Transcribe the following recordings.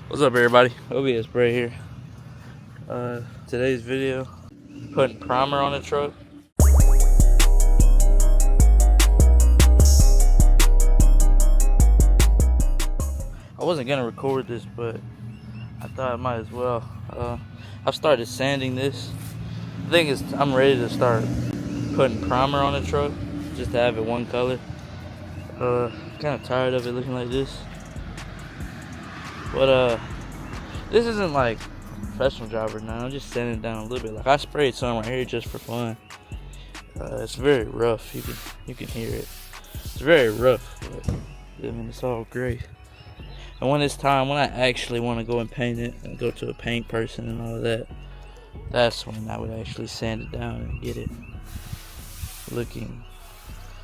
What's up, everybody? OBS right here. Today's video, putting primer on the truck. I wasn't gonna record this, but I thought I might as well. I've started sanding this. The thing is, I'm ready to start putting primer on the truck just to have it one color. Kind of tired of it looking like this. But this isn't like a professional job right now. I'm just sanding it down a little bit. Like I sprayed some right here just for fun. It's very rough. You can hear it. It's very rough, but I mean it's all gray. And when it's time, when I actually want to go and paint it and go to a paint person and all of that, that's when I would actually sand it down and get it looking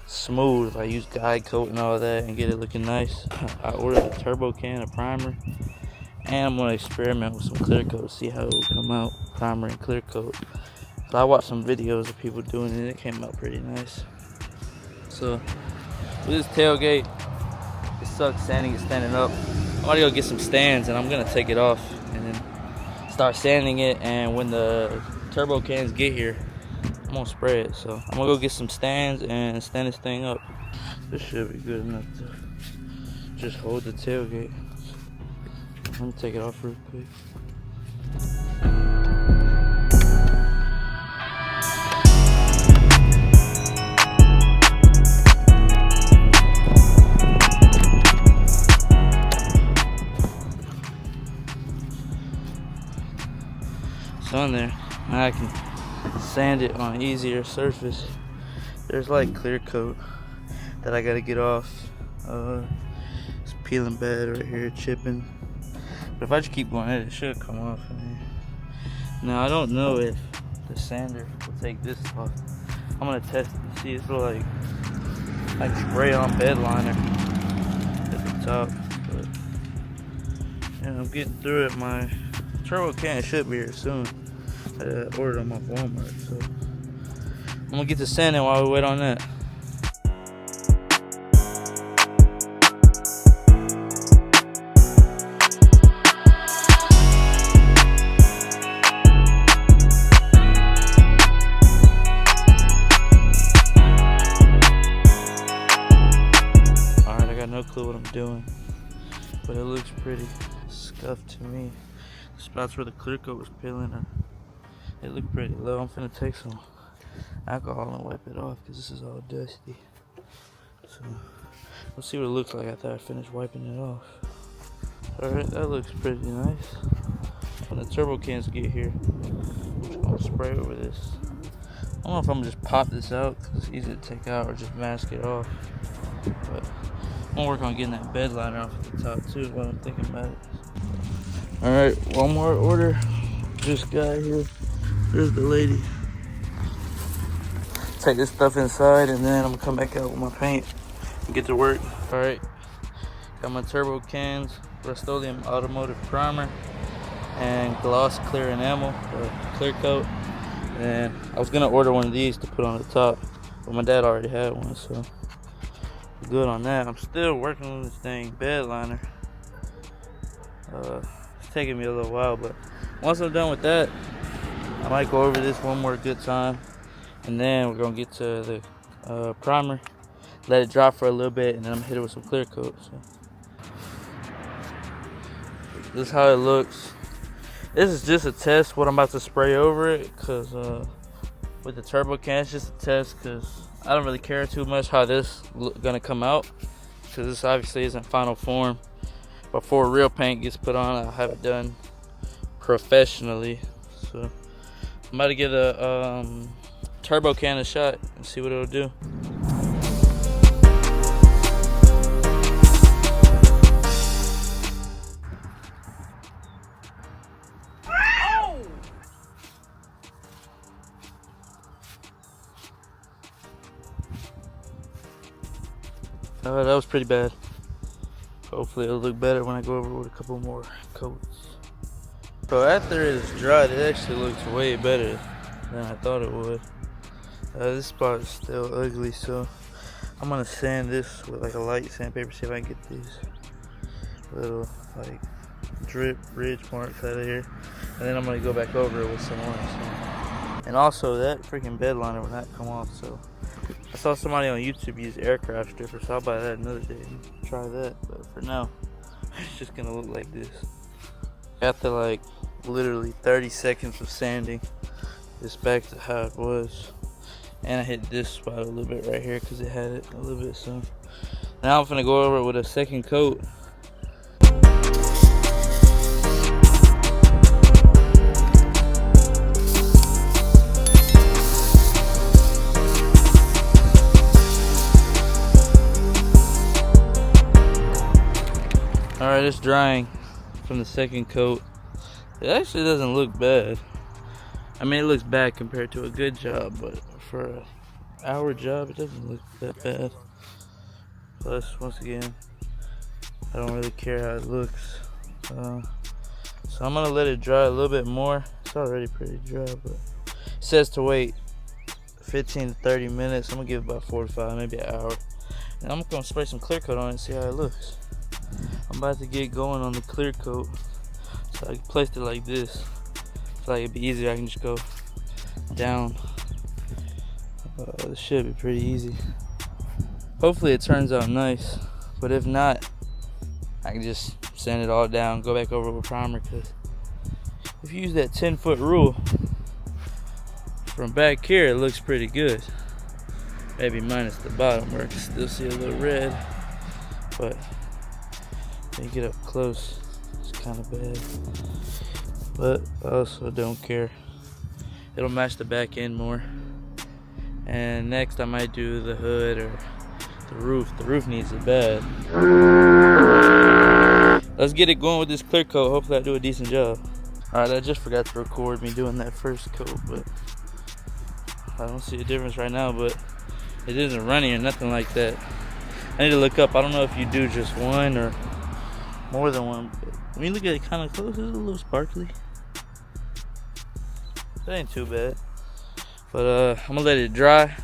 smooth. I use guide coat and all that and get it looking nice. I ordered a turbo can of primer, and I'm gonna experiment with some clear coat, see how it will come out, primer and clear coat. So I watched some videos of people doing it and it came out pretty nice. So with this tailgate, it sucks sanding it standing up. I'm gonna go get some stands and I'm gonna take it off and then start sanding it, and when the turbo cans get here, I'm gonna spray it. So I'm gonna go get some stands and stand this thing up. This should be good enough to just hold the tailgate. Let me take it off real quick. It's on there. Now I can sand it on an easier surface. There's like clear coat that I gotta get off. It's peeling bad right here, chipping. But if I just keep going at it, it should come off. Now I don't know if the sander will take this off. I'm gonna test it and see. It's like spray on bed liner at the top. But yeah, I'm getting through it. My turbo can should be here soon. I ordered them off Walmart, so I'm gonna get to sanding while we wait on that. Alright, I got no clue what I'm doing, but it looks pretty scuffed to me. The spots where the clear coat was peeling it looked pretty low. I'm finna take some alcohol and wipe it off because this is all dusty. So let's see what it looks like after I finish wiping it off. Alright, that looks pretty nice. When the turbo cans get here, I'm gonna spray over this. I don't know if I'm gonna just pop this out because it's easy to take out, or just mask it off. But I'm gonna work on getting that bed liner off at the top too while I'm thinking about it. Alright, one more order just got here. There's the lady. Take this stuff inside and then I'm gonna come back out with my paint and get to work. Alright, got my turbo cans, rustoleum automotive primer, and gloss clear enamel, clear coat. And I was gonna order one of these to put on the top, but my dad already had one, so we're good on that. I'm still working on this thing bed liner. It's taking me a little while, but once I'm done with that, I might go over this one more good time, and then we're gonna get to the primer, let it dry for a little bit, and then I'm gonna hit it with some clear coat. So this is how it looks. This is just a test what I'm about to spray over it, because with the turbo can, it's just a test because I don't really care too much how this gonna come out, because this obviously isn't final form. Before real paint gets put on, I'll have it done professionally. So I'm about to get a turbo can a shot and see what it'll do. That was pretty bad. Hopefully it'll look better when I go over with a couple more coats. So after it's dried, it actually looks way better than I thought it would. This spot is still ugly, so I'm gonna sand this with like a light sandpaper, see if I can get these little like drip ridge marks out of here, and then I'm gonna go back over it with some more. So. And also that freaking bed liner will not come off. So I saw somebody on YouTube use aircraft stripper, so I'll buy that another day and try that. But for now, it's just gonna look like this. After like literally 30 seconds of sanding, it's back to how it was. And I hit this spot a little bit right here because it had it a little bit. So now I'm gonna go over it with a second coat. Alright, it's drying from the second coat. It actually doesn't look bad. I mean, it looks bad compared to a good job, but for our job, it doesn't look that bad. Plus, once again, I don't really care how it looks. So I'm gonna let it dry a little bit more. It's already pretty dry, but it says to wait 15 to 30 minutes. I'm gonna give it about 45, maybe an hour. And I'm gonna spray some clear coat on it and see how it looks. I'm about to get going on the clear coat. So I placed it like this. I feel like it'd be easier. I can just go down. This should be pretty easy. Hopefully it turns out nice. But if not, I can just sand it all down, go back over with primer. Because if you use that 10-foot rule, from back here it looks pretty good. Maybe minus the bottom where I can still see a little red. But when you get up close, it's kind of bad. But I also don't care. It'll match the back end more. And next I might do the hood or the roof. The roof needs it bad. Let's get it going with this clear coat. Hopefully I do a decent job. Alright, I just forgot to record me doing that first coat, but I don't see a difference right now, but it isn't running or nothing like that. I need to look up. I don't know if you do just one or more than one, but when you look at it kind of close, it's a little sparkly. That ain't too bad. But I'm gonna let it dry.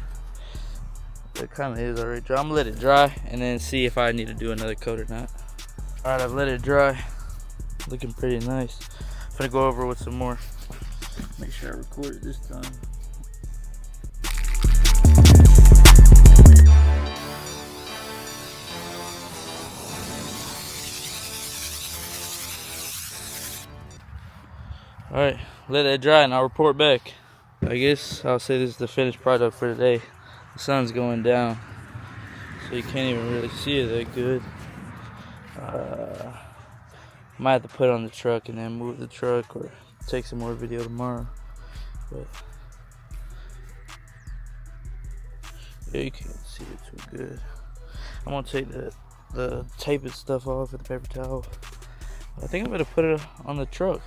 It kind of is already dry. I'm gonna let it dry and then see if I need to do another coat or not. Alright, I've let it dry. Looking pretty nice. I'm gonna go over with some more. Make sure I record it this time. Alright, let that dry and I'll report back. I guess I'll say this is the finished product for today. The sun's going down, so you can't even really see it that good. Might have to put it on the truck and then move the truck or take some more video tomorrow. But yeah, you can't see it too good. I'm gonna take the taped stuff off with the paper towel. I think I'm gonna put it on the truck.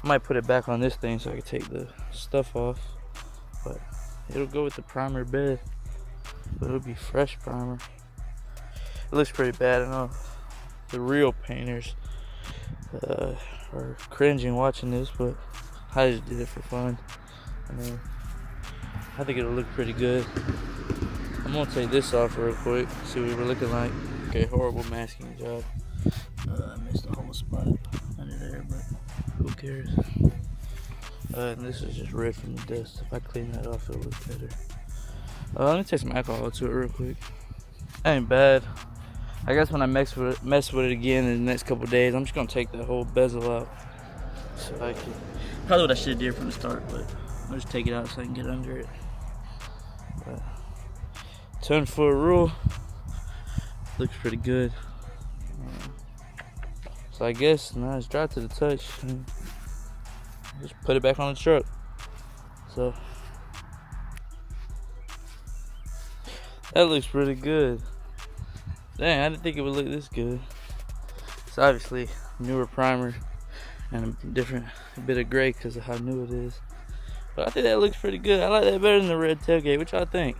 I might put it back on this thing so I can take the stuff off, but it'll go with the primer bed, but it'll be fresh primer. It looks pretty bad. I know the real painters are cringing watching this, but I just did it for fun. I think it'll look pretty good. I'm gonna take this off real quick, see what we're looking like. Okay, horrible masking job. I missed the whole spot under there, but who cares? And this is just red from the dust. If I clean that off, it'll look better. Let me take some alcohol to it real quick. That ain't bad. I guess when I mess with it again in the next couple days, I'm just gonna take the whole bezel out. So I can, probably what I should do from the start, but I'll just take it out so I can get under it. 10-foot rule. Looks pretty good. So I guess now it's dry to the touch. Just put it back on the truck. So that looks pretty good. Dang, I didn't think it would look this good. It's obviously newer primer and a different bit of gray because of how new it is. But I think that looks pretty good. I like that better than the red tailgate. What y'all think?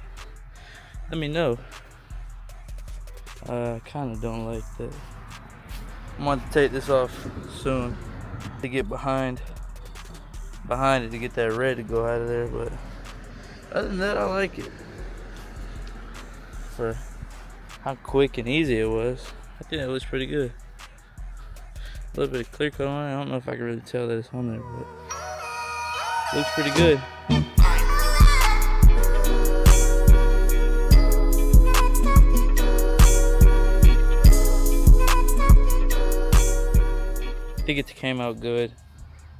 Let me know. I kind of don't like that. I'm going to take this off soon to get behind it to get that red to go out of there. But other than that, I like it. For how quick and easy it was, I think that looks pretty good. A little bit of clear coat on it. I don't know if I can really tell that it's on there, but looks pretty good. I think it came out good.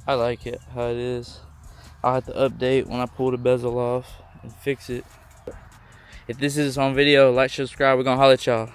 I like it how it is. I'll have to update when I pull the bezel off and fix it. If this is on video, like, subscribe. We're gonna holler at y'all.